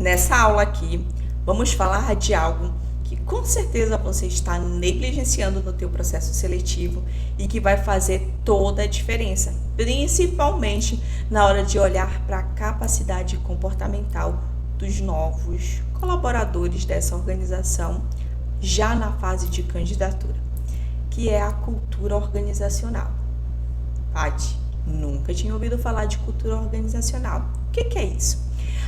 Nessa aula aqui, vamos falar de algo que com certeza você está negligenciando no teu processo seletivo e que vai fazer toda a diferença, principalmente na hora de olhar para a capacidade comportamental dos novos colaboradores dessa organização já na fase de candidatura, que é a cultura organizacional. Paty, nunca tinha ouvido falar de cultura organizacional. O que é isso?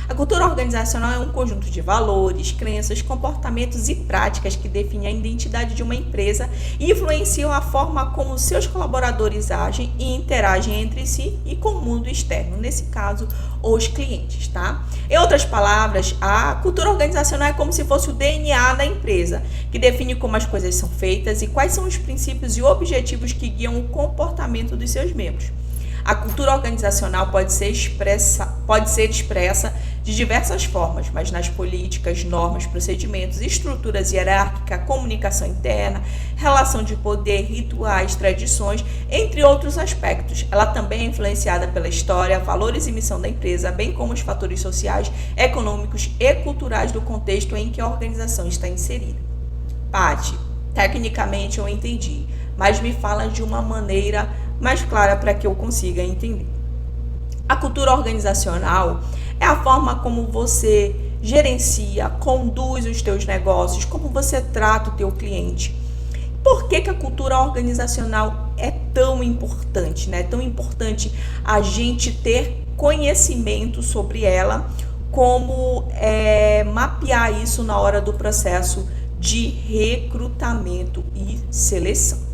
A cultura organizacional é um conjunto de valores, crenças, comportamentos e práticas que definem a identidade de uma empresa e influenciam a forma como seus colaboradores agem e interagem entre si e com o mundo externo, nesse caso, os clientes, tá? Em outras palavras, a cultura organizacional é como se fosse o DNA da empresa, que define como as coisas são feitas e quais são os princípios e objetivos que guiam o comportamento dos seus membros. A cultura organizacional pode ser expressa de diversas formas, mas nas políticas, normas, procedimentos, estruturas hierárquicas, comunicação interna, relação de poder, rituais, tradições, entre outros aspectos. Ela também é influenciada pela história, valores e missão da empresa, bem como os fatores sociais, econômicos e culturais do contexto em que a organização está inserida. Paty, tecnicamente eu entendi, mas me fala de uma maneira mais clara para que eu consiga entender. A cultura organizacional é a forma como você gerencia, conduz os teus negócios, como você trata o teu cliente. Por que a cultura organizacional é tão importante, né? É tão importante a gente ter conhecimento sobre ela, como mapear isso na hora do processo de recrutamento e seleção.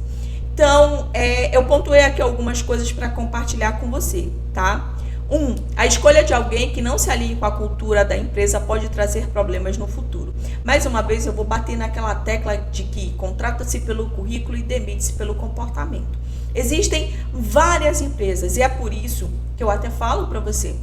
Então, eu pontuei aqui algumas coisas para compartilhar com você, tá? A escolha de alguém que não se alinhe com a cultura da empresa pode trazer problemas no futuro. Mais uma vez, eu vou bater naquela tecla de que contrata-se pelo currículo e demite-se pelo comportamento. Existem várias empresas e é por isso que eu até falo para você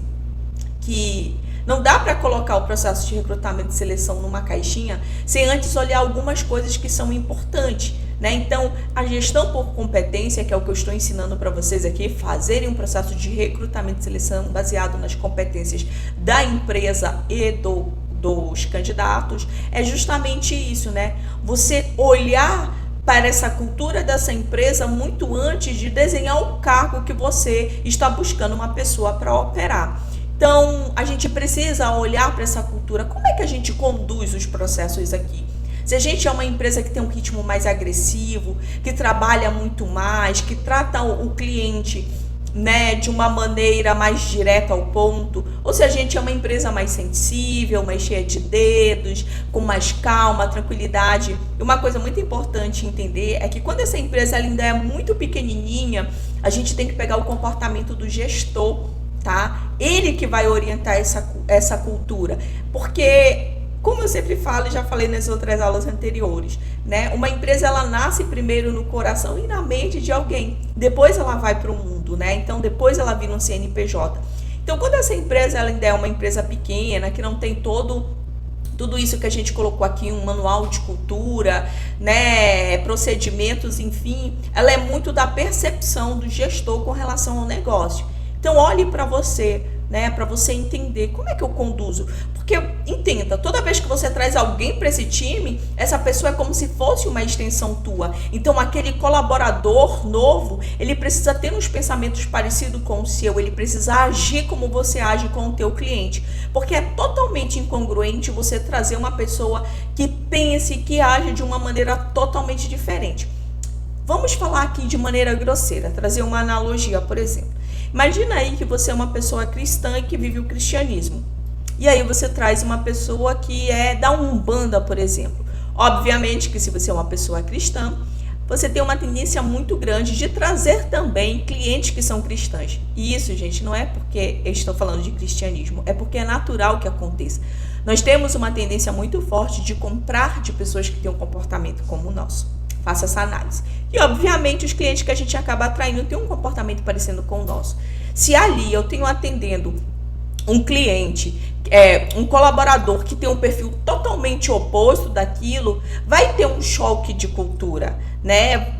que não dá para colocar o processo de recrutamento e seleção numa caixinha sem antes olhar algumas coisas que são importantes, né? Então, a gestão por competência, que é o que eu estou ensinando para vocês aqui, fazerem um processo de recrutamento e seleção baseado nas competências da empresa e dos candidatos, é justamente isso, né? Você olhar para essa cultura dessa empresa muito antes de desenhar o cargo que você está buscando uma pessoa para operar. Então, a gente precisa olhar para essa cultura. Como é que a gente conduz os processos aqui? Se a gente é uma empresa que tem um ritmo mais agressivo, que trabalha muito mais, que trata o cliente, né, de uma maneira mais direta ao ponto, ou se a gente é uma empresa mais sensível, mais cheia de dedos, com mais calma, tranquilidade. E uma coisa muito importante entender é que quando essa empresa ainda é muito pequenininha, a gente tem que pegar o comportamento do gestor, tá? Ele que vai orientar essa cultura, porque, como eu sempre falo e já falei nas outras aulas anteriores, né? Uma empresa, ela nasce primeiro no coração e na mente de alguém, depois ela vai para o mundo, né? Então depois ela vira um CNPJ. Então, quando essa empresa ela ainda é uma empresa pequena, que não tem tudo isso que a gente colocou aqui, um manual de cultura, né, procedimentos, enfim, ela é muito da percepção do gestor com relação ao negócio. Então, olhe para você, né, para você entender como é que eu conduzo. Porque, entenda, toda vez que você traz alguém para esse time, essa pessoa é como se fosse uma extensão tua. Então, aquele colaborador novo, ele precisa ter uns pensamentos parecidos com o seu, ele precisa agir como você age com o teu cliente. Porque é totalmente incongruente você trazer uma pessoa que pense, que age de uma maneira totalmente diferente. Vamos falar aqui de maneira grosseira, trazer uma analogia, por exemplo. Imagina aí que você é uma pessoa cristã e que vive o cristianismo. E aí você traz uma pessoa que é da Umbanda, por exemplo. Obviamente que se você é uma pessoa cristã, você tem uma tendência muito grande de trazer também clientes que são cristãs. E isso, gente, não é porque eu estou falando de cristianismo, é porque é natural que aconteça. Nós temos uma tendência muito forte de comprar de pessoas que têm um comportamento como o nosso. Faça essa análise. E, obviamente, os clientes que a gente acaba atraindo têm um comportamento parecendo com o nosso. Se ali eu tenho atendendo um cliente, um colaborador que tem um perfil totalmente oposto daquilo, vai ter um choque de cultura, né,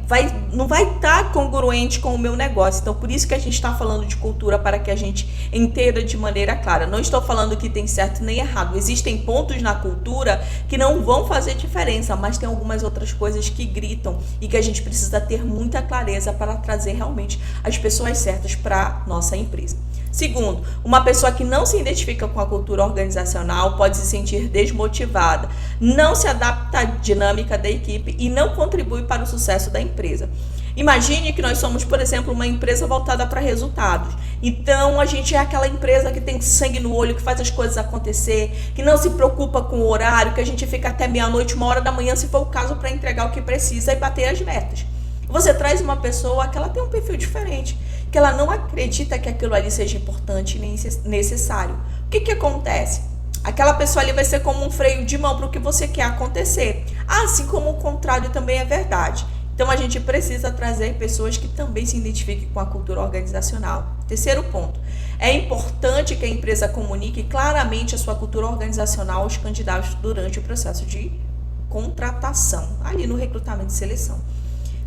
não vai estar congruente com o meu negócio. Então, por isso que a gente está falando de cultura, para que a gente entenda de maneira clara. Não estou falando que tem certo nem errado. Existem pontos na cultura que não vão fazer diferença, mas tem algumas outras coisas que gritam e que a gente precisa ter muita clareza para trazer realmente as pessoas certas para nossa empresa. Segundo, uma pessoa que não se identifica com a cultura organizacional pode se sentir desmotivada, não se adapta à dinâmica da equipe e não contribui para o sucesso da empresa. Imagine que nós somos, por exemplo, uma empresa voltada para resultados. Então, a gente é aquela empresa que tem sangue no olho, que faz as coisas acontecer, que não se preocupa com o horário, que a gente fica até meia-noite, 1h da manhã, se for o caso, para entregar o que precisa e bater as metas. Você traz uma pessoa que ela tem um perfil diferente, que ela não acredita que aquilo ali seja importante nem necessário. O que acontece? Aquela pessoa ali vai ser como um freio de mão para o que você quer acontecer. Assim como o contrário também é verdade. Então a gente precisa trazer pessoas que também se identifiquem com a cultura organizacional. Terceiro ponto. É importante que a empresa comunique claramente a sua cultura organizacional aos candidatos durante o processo de contratação, ali no recrutamento e seleção.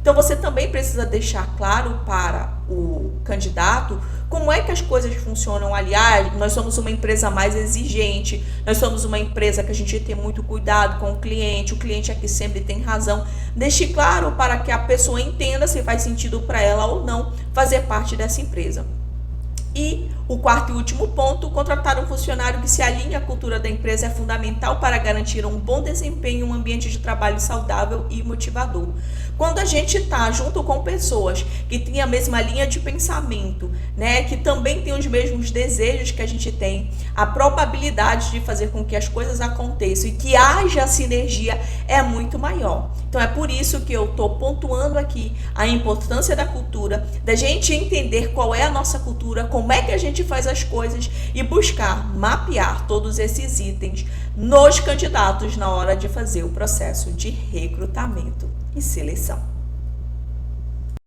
Então, você também precisa deixar claro para o candidato como é que as coisas funcionam. Aliás, nós somos uma empresa mais exigente, nós somos uma empresa que a gente tem muito cuidado com o cliente aqui sempre tem razão. Deixe claro para que a pessoa entenda se faz sentido para ela ou não fazer parte dessa empresa. E o quarto e último ponto, contratar um funcionário que se alinhe à cultura da empresa é fundamental para garantir um bom desempenho e um ambiente de trabalho saudável e motivador. Quando a gente está junto com pessoas que têm a mesma linha de pensamento, né, que também têm os mesmos desejos que a gente tem, a probabilidade de fazer com que as coisas aconteçam e que haja sinergia é muito maior. Então é por isso que eu estou pontuando aqui a importância da cultura, da gente entender qual é a nossa cultura, como é que a gente faz as coisas e buscar mapear todos esses itens nos candidatos na hora de fazer o processo de recrutamento e seleção.